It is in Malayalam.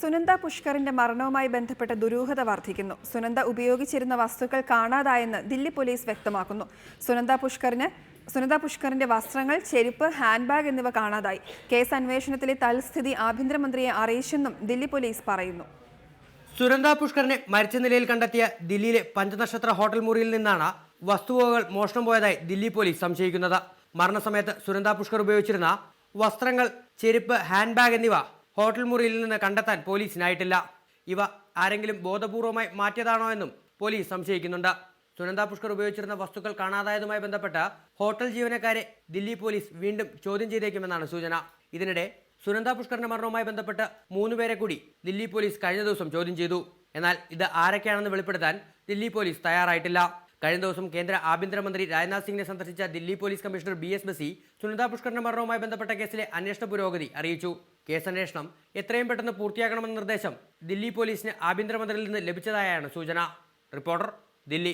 സുനന്ദ പുഷ്കറിന്റെ മരണവുമായി ബന്ധപ്പെട്ട ദുരൂഹത വർദ്ധിക്കുന്നു. സുനന്ദ ഉപയോഗിച്ചിരുന്ന വസ്തുക്കൾ കാണാതായെന്ന് ദില്ലി പോലീസ് വ്യക്തമാക്കുന്നു. സുനന്ദ പുഷ്കറിന്റെ വസ്ത്രങ്ങൾ, ചെരുപ്പ്, ഹാൻഡ് ബാഗ് എന്നിവ കാണാതായി. കേസ് അന്വേഷണത്തിലെ തൽസ്ഥിതി ആഭ്യന്തരമന്ത്രിയെ അറിയിച്ചെന്നും ദില്ലി പോലീസ് പറയുന്നു. സുനന്ദ പുഷ്കറിനെ മരിച്ച നിലയിൽ കണ്ടെത്തിയ ദില്ലിയിലെ പഞ്ചനക്ഷത്ര ഹോട്ടൽ മുറിയിൽ നിന്നാണ് വസ്തുവകകൾ മോഷണം പോയതായി ദില്ലി പോലീസ് സംശയിക്കുന്നത്. മരണസമയത്ത് സുനന്ദ പുഷ്കർ ഉപയോഗിച്ചിരുന്ന വസ്ത്രങ്ങൾ, ചെരുപ്പ്, ഹാൻഡ് ബാഗ് എന്നിവ ഹോട്ടൽ മുറിയിൽ നിന്ന് കണ്ടെത്താൻ പോലീസിനായിട്ടില്ല. ഇവ ആരെങ്കിലും ബോധപൂർവമായി മാറ്റിയതാണോ എന്നും പോലീസ് സംശയിക്കുന്നുണ്ട്. സുനന്ദ പുഷ്കർ ഉപയോഗിച്ചിരുന്ന വസ്തുക്കൾ കാണാതായതുമായി ബന്ധപ്പെട്ട് ഹോട്ടൽ ജീവനക്കാരെ ദില്ലി പോലീസ് വീണ്ടും ചോദ്യം ചെയ്തേക്കുമെന്നാണ് സൂചന. ഇതിനിടെ സുനന്ദ പുഷ്കറിന്റെ മരണവുമായി ബന്ധപ്പെട്ട് 3 പേരെ കൂടി ദില്ലി പോലീസ് കഴിഞ്ഞ ദിവസം ചോദ്യം ചെയ്തു. എന്നാൽ ഇത് ആരൊക്കെയാണെന്ന് വെളിപ്പെടുത്താൻ ദില്ലി പോലീസ് തയ്യാറായിട്ടില്ല. കഴിഞ്ഞ ദിവസം കേന്ദ്ര ആഭ്യന്തരമന്ത്രി രാജ്നാഥ് സിംഗിനെ സന്ദർശിച്ച Delhi police commissioner BS Bassi Sunanda പുഷ്കറിന്റെ മരണവുമായി ബന്ധപ്പെട്ട കേസിലെ അന്വേഷണ പുരോഗതി അറിയിച്ചു. കേസന്വേഷണം എത്രയും പെട്ടെന്ന് പൂർത്തിയാക്കണമെന്ന നിർദ്ദേശം ദില്ലി പോലീസിന് ആഭ്യന്തരമന്ത്രിയിൽ നിന്ന് ലഭിച്ചതായാണ് സൂചന. റിപ്പോർട്ടർ, ദില്ലി.